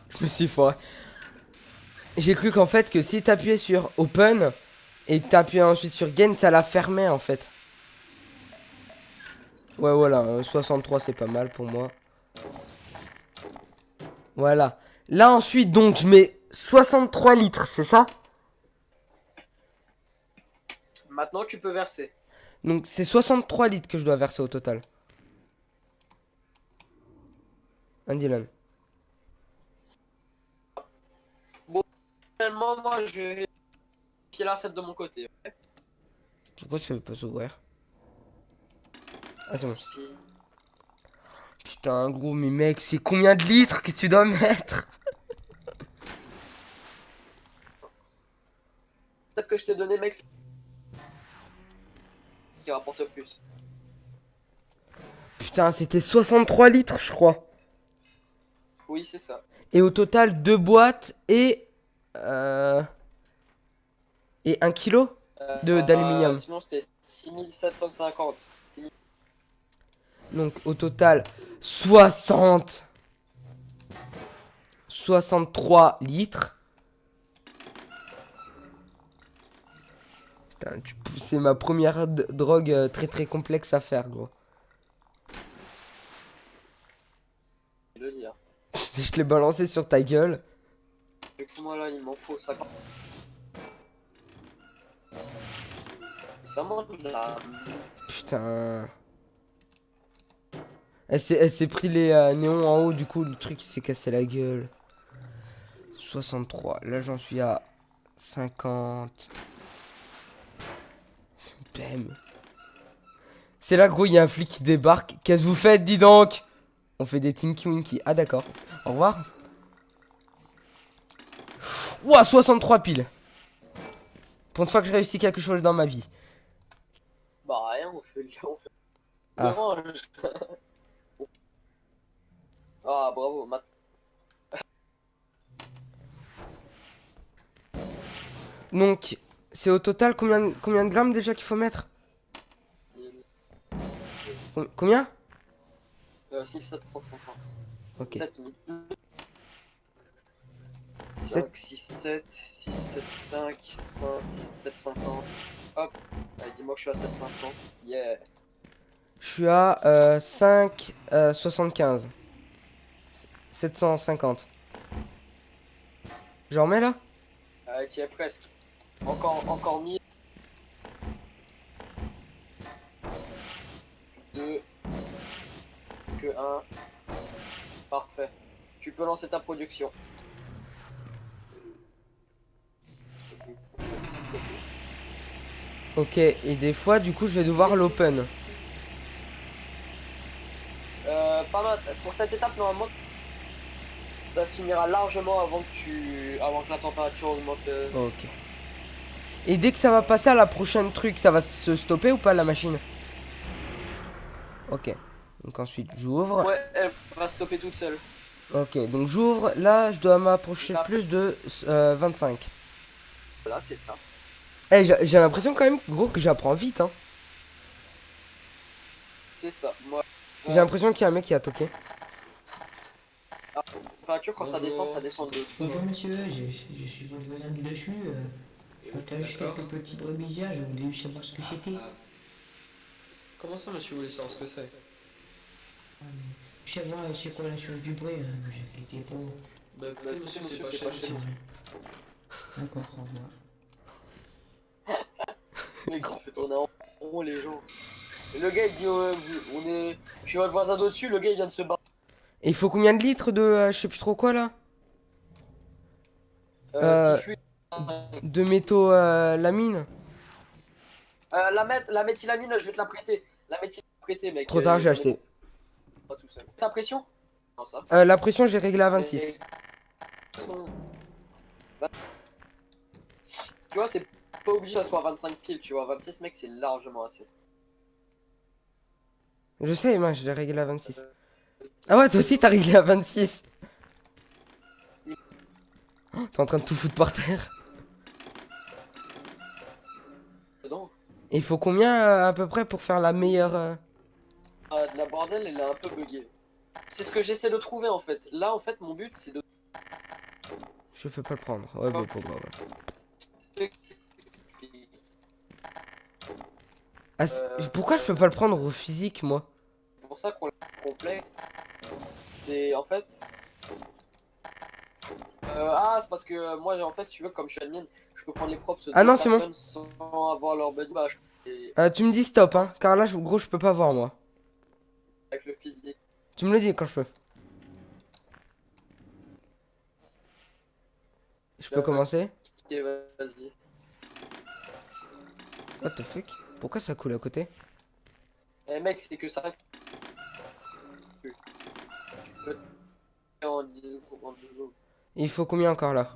Je me suis foiré. J'ai cru qu'en fait que si t'appuyais sur open et que t'appuyais ensuite sur gain, ça la fermait en fait. Ouais voilà, 63 c'est pas mal pour moi. Voilà. Là ensuite donc je mets 63 litres, c'est ça? Maintenant, tu peux verser. Donc c'est 63 litres que je dois verser au total. Un Dylan. Finalement, moi, je vais pied la recette de mon côté. Ok. Pourquoi ça veut pas s'ouvrir? Ah c'est bon. Putain gros mais mec c'est combien de litres que tu dois mettre? Peut-être que je t'ai donné, mec, qui rapporte plus. Putain c'était 63 litres je crois. Oui, c'est ça. Et au total 2 boîtes et 1 kilo d'aluminium. Sinon, c'était 6750. Donc au total 63 litres. Putain, c'est ma première drogue très très complexe à faire gros. Le dire. Je l'ai balancé sur ta gueule. Moi là, il m'en faut 50. Ça manque là. Putain. Elle s'est pris les néons en haut, du coup le truc il s'est cassé la gueule. 63, là j'en suis à 50. Bam. C'est là gros, il y a un flic qui débarque. Qu'est-ce que vous faites, dis donc? On fait des Tinky Winky. Ah d'accord. Au revoir. Ouah, 63 piles. Pour une fois que j'ai réussi quelque chose dans ma vie. Bah rien, on fait Ah. Orange. Ah bravo, Donc, c'est au total combien de grammes déjà qu'il faut mettre? Combien? 6750. Ok. 7000. 7. 5, 6, 7, 6, 7, 5, 5, 750. Hop. Allez, dis-moi que je suis à 7500. Yeah. Je suis à 5, 75. 750. J'en remets là? Allez, tu y es presque. Encore 1000. 2. Que 1. Parfait. Tu peux lancer ta production. Ok, et des fois, du coup, je vais devoir l'open. Pas mal. Pour cette étape, normalement, ça se finira largement avant que la température augmente. Ok. Et dès que ça va passer à la prochaine truc, ça va se stopper ou pas la machine? Ok. Donc ensuite, j'ouvre. Ouais, elle va stopper toute seule. Ok, donc j'ouvre. Là, je dois m'approcher plus de 25. Voilà, c'est ça. Eh, j'ai l'impression quand même, gros, que j'apprends vite, hein. C'est ça. Moi, J'ai l'impression qu'il y a un mec qui a toqué. la température, quand ça descend de 2. Bonjour monsieur, je suis votre voisin du dessus. J'interroge quelques petits brebisias, je voulais savoir ce que c'était. Comment ça, monsieur, vous voulez savoir ce que c'est? Je sais savoir c'est quoi la chose du bruit, j'étais pas. Bah, écoutez, monsieur, c'est pas chez nous. D'accord, au revoir. Mec, il fait tourner en rond les gens. Et le gars il dit je suis votre voisin d'au-dessus, le gars il vient de se battre. Et il faut combien de litres de je sais plus trop quoi là? Si tu De métaux lamine? la méthylamine, je vais te la prêter. La méthylamine prêtée, mec. Trop tard, j'ai acheté. Pas tout seul. Ta pression? Non, ça. La pression, j'ai réglé à 26. Tu vois, c'est pas obligé que ça soit 25 piles, tu vois. 26, mec, c'est largement assez. Je sais, moi, j'ai réglé à 26. Ah ouais, toi aussi, t'as réglé à 26. Oh, t'es en train de tout foutre par terre. Dedans. Et il faut combien à peu près pour faire la meilleure La bordel, elle est un peu buggée. C'est ce que j'essaie de trouver en fait. Là, en fait, mon but, c'est de Je peux pas le prendre. Ouais, bah, pas grave. Ah, pourquoi je peux pas le prendre au physique, moi? C'est pour ça qu'on l'a complexe. C'est en fait. C'est parce que moi, en fait, si tu veux, comme je suis admin, je peux prendre les props de Ah non, c'est bon. personnes sans avoir leur buddy. Bah, Tu me dis stop, hein. Car là, gros, je peux pas voir, moi. avec le physique. Tu me le dis quand je peux. Je peux commencer? Ok, vas-y. What the fuck? Pourquoi ça coule à côté? Eh mec, c'est que ça. Tu peux en 10 secondes, en 12 secondes. Il faut combien encore là?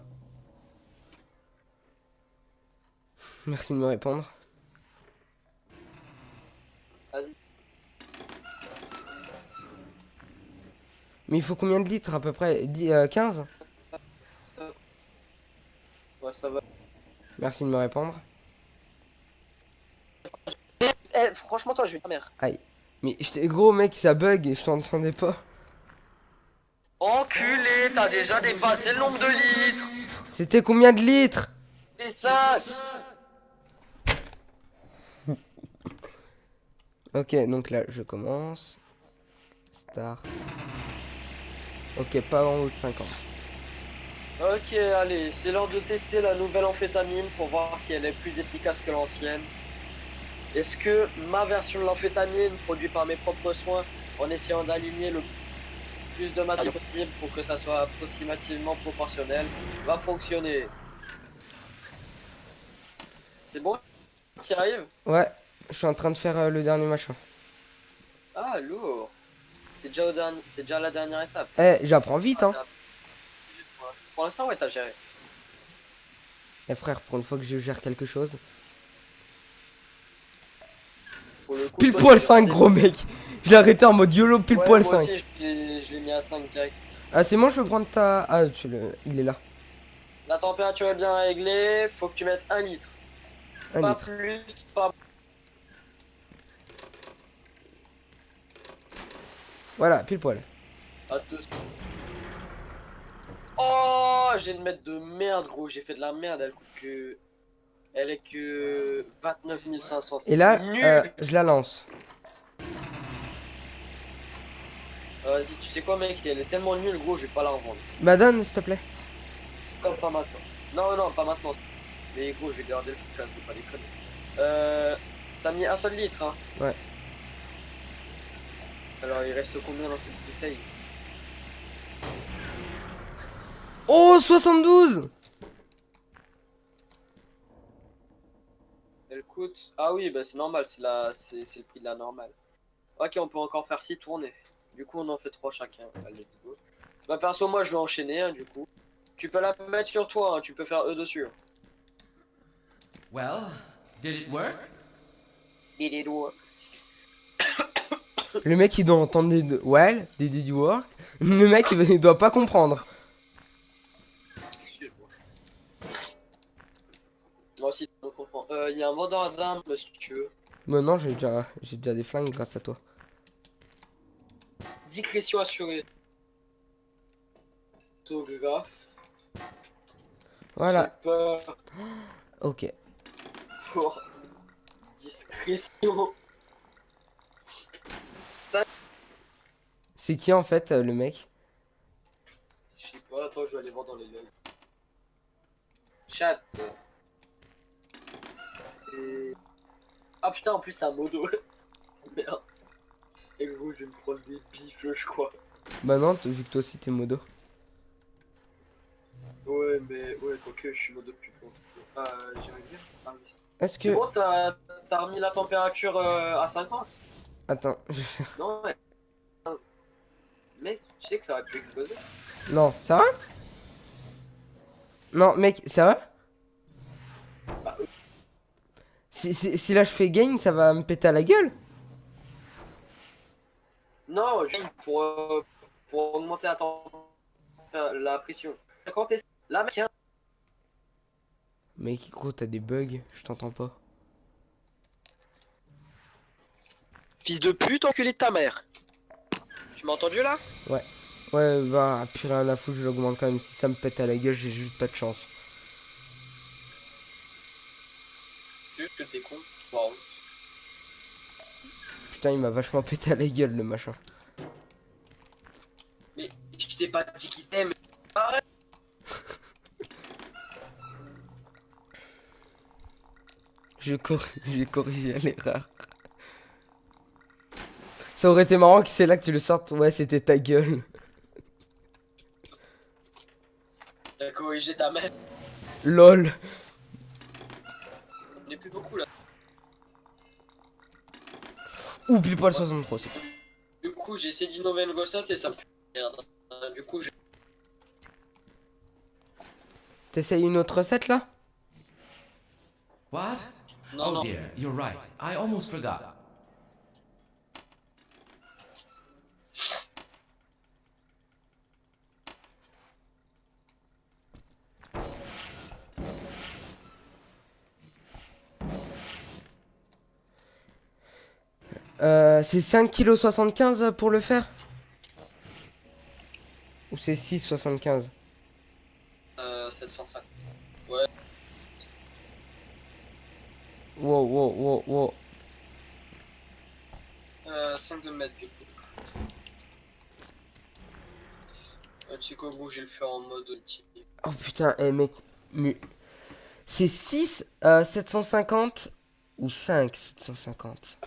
Merci de me répondre. Vas-y. Mais il faut combien de litres à peu près? 15? Stop. Ouais, ça va. Merci de me répondre. Eh, franchement, toi, je vais ta mère. Aïe. Mais gros mec, ça bug et je t'entendais pas. Enculé, t'as déjà dépassé le nombre de litres. C'était combien de litres? T'es 5. Ok, donc là, je commence. Start. Ok, pas en haut de 50. Ok, allez, c'est l'heure de tester la nouvelle amphétamine pour voir si elle est plus efficace que l'ancienne. Est-ce que ma version de l'amphétamine, produite par mes propres soins, en essayant d'aligner le plus de matériaux possible pour que ça soit approximativement proportionnel, va fonctionner? C'est bon? Tu y arrives? Ouais, je suis en train de faire le dernier machin. Ah, lourd. T'es déjà au dernier, t'es déjà à la dernière étape. Eh, j'apprends vite, hein. Pour l'instant, ouais, t'as géré. Eh frère, pour une fois que je gère quelque chose. Pour le coup, Pile toi, poil tu 5, gères. gros mec. Je l'ai arrêté en mode YOLO, pile Ouais, poil moi 5. aussi, je l'ai mis à 5 direct. Ah, c'est moi, je peux prendre ta. Ah, il est là. La température est bien réglée, faut que tu mettes 1 litre. 1 Pas litre. plus, pas. Voilà, pile poil. À 2. Oh, j'ai une mètre de merde, gros. J'ai fait de la merde. Elle coûte que. Elle est que 29 500. Et là, nul. je la lance. Vas-y, tu sais quoi, mec? Elle est tellement nulle, gros. Je vais pas la revendre. Bah, donne, s'il te plaît. Comme pas maintenant. Non, non, pas maintenant. Mais gros, je vais garder le truc quand même. Faut pas déconner. T'as mis un seul litre, hein? Ouais. Alors, il reste combien dans cette bouteille? Oh, 72! Elle coûte. Ah oui, bah c'est normal, c'est le prix de la normale. Ok, on peut encore faire 6 tournées. Du coup, on en fait 3 chacun. Allez, let's go. Bah, perso, moi je vais enchaîner, hein, du coup. Tu peux la mettre sur toi, hein, tu peux faire E dessus. Well, did it work? Did it work? Le mec, il doit entendre des. Well, did you work? Le mec, il doit pas comprendre. Moi aussi, je comprends. Il y a un vendeur d'armes, si tu veux. Mais non, j'ai déjà des flingues grâce à toi. Discrétion assurée. Autographe. Voilà. J'ai peur Ok. pour discrétion. C'est qui en fait, le mec? Je sais pas, attends, je vais aller voir dans les logs. Chat. Et... Ah putain, en plus c'est un modo. Merde. Et gros, je vais me prendre des bifles, je crois. Bah non, vu que toi aussi t'es modo. Ouais, mais ouais, quoique je suis modo depuis longtemps. Ah, j'arrive bien. Ah oui. Est-ce C'est que. bon, t'as remis la température à 50? Attends, je vais faire. Non, ouais. 15. Mec, tu sais que ça aurait pu exploser. Non, ça va? Non, mec, ça va? Bah, Si là je fais gain, ça va me péter à la gueule? non, pour augmenter la pression. Quand t'es là, mec, Mec, gros, t'as des bugs, je t'entends pas. fils de pute, enculé de ta mère. Tu m'as entendu là? Ouais, bah, puis rien à foutre, je l'augmente quand même. Si ça me pète à la gueule, j'ai juste pas de chance. Juste que t'es con. Waouh. Putain, il m'a vachement pété à la gueule, le machin. Mais je t'ai pas dit qu'il t'aime. Arrête. J'ai corrigé l'erreur. Ça aurait été marrant que c'est là que tu le sortes. Ouais, c'était ta gueule. T'as corrigé ta mère. LOL. On est plus beaucoup là. Oublie pas le 63, c'est bon. Du coup, j'ai essayé d'innover une gossette et ça me fait merde. Du coup, T'essayes une autre recette là? What? non, Oh non. dear, you're right. I almost forgot. C'est 5,75 kg pour le faire? Ou c'est 6,75? 705. Wow, wow, wow, wow. 5 de mètre du coup. Tu sais quoi, gros, je vais le faire en mode type. Oh putain, eh mec. Mais c'est 6 750 ou 5 750?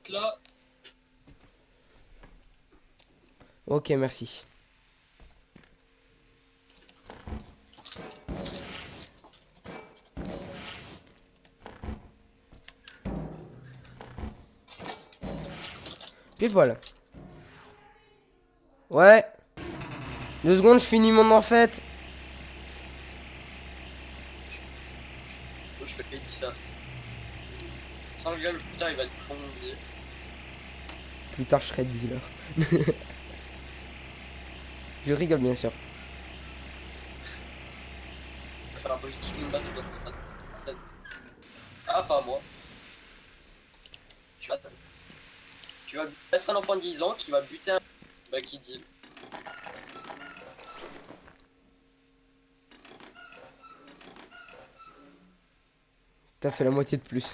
Là, Ok, merci. Et voilà. Ouais. 2 secondes, je finis mon en fait. je fais ça. Sans le gars, le putain, il va être plombier. Plus tard, je serai dealer. Je rigole, bien sûr. Il va falloir que je me batte dans cette retraite. Ah, pas moi. Tu vas être un enfant de 10 ans qui va buter un. Bah, qui deal. T'as fait la moitié de plus.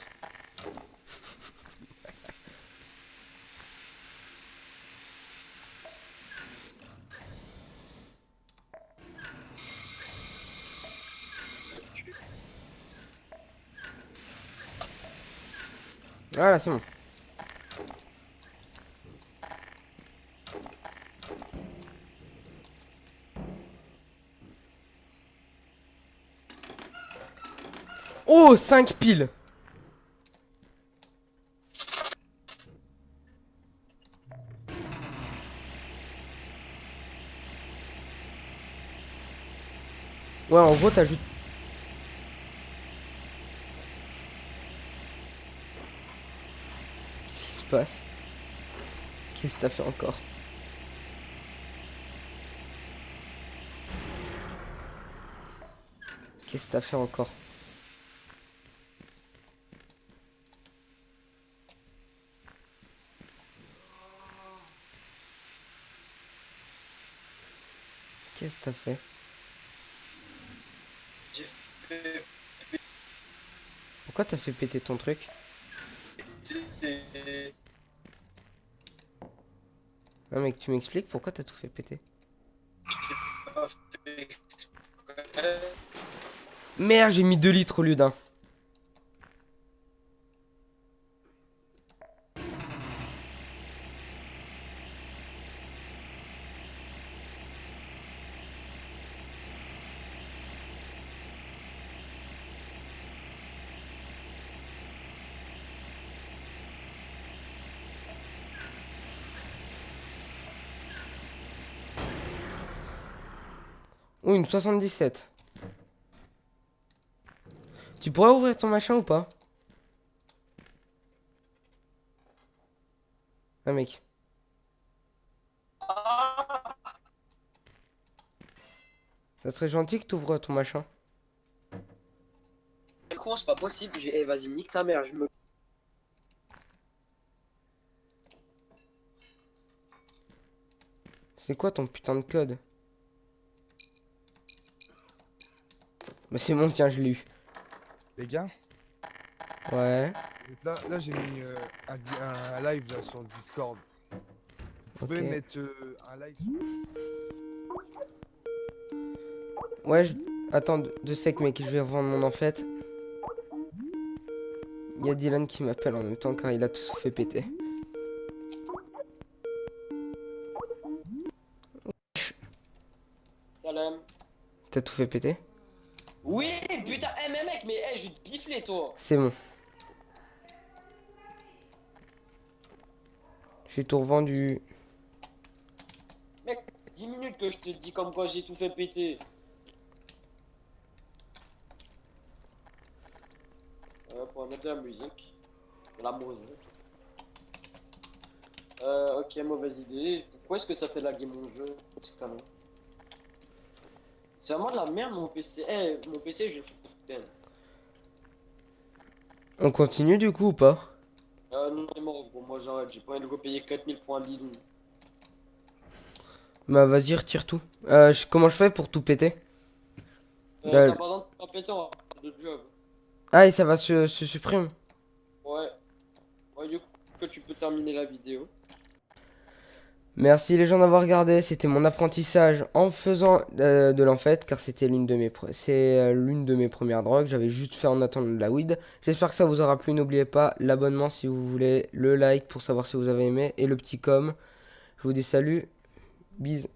Voilà, c'est bon. Oh, 5 piles. Ouais, en gros, t'ajoutes... Qu'est-ce qui se passe? Qu'est-ce que t'as fait encore? Qu'est-ce que t'as fait encore? Qu'est-ce que t'as fait? J'ai fait. Pourquoi t'as fait péter ton truc? Ah mec, tu m'expliques pourquoi t'as tout fait péter? Merde, j'ai mis 2 litres au lieu d'un. Oh, une 77. Tu pourrais ouvrir ton machin ou pas? Ah mec. Ça serait gentil que tu ouvres ton machin. Con, c'est pas possible. Eh, vas-y, nique ta mère. Je me. C'est quoi ton putain de code? Bah c'est bon, tiens, je l'ai eu. Les gars, Ouais. vous êtes là? Là, j'ai mis un live là, sur le Discord. Vous pouvez Ok. mettre un like sur... Ouais, attends, deux secs, mec, je vais revendre mon en fait. Il y a Dylan qui m'appelle en même temps car il a tout fait péter. Salam. T'as tout fait péter? Oui, putain, mais mec, mais je vais te bifler, toi. C'est bon. J'ai tout revendu. Mec, 10 minutes que je te dis comme quoi j'ai tout fait péter. Pour mettre de la musique. De la musique. Ok, mauvaise idée. Pourquoi est-ce que ça fait laguer mon jeu? C'est canon. C'est vraiment de la merde mon PC. Mon PC, je le fous de peine. On continue du coup ou pas? Non, c'est mort, gros. Moi j'arrête. J'ai pas envie de repayer 4000 points de Lidl. Bah vas-y, retire tout. Comment je fais pour tout péter? T'as pas besoin de pétant de job. Ah, et ça va se supprimer. Ouais. Ouais, du coup, que tu peux terminer la vidéo. Merci les gens d'avoir regardé, c'était mon apprentissage en faisant de l'enfête car c'était l'une de mes premières drogues, j'avais juste fait en attendant de la weed. J'espère que ça vous aura plu, n'oubliez pas l'abonnement si vous voulez, le like pour savoir si vous avez aimé et le petit com. Je vous dis salut, bisous.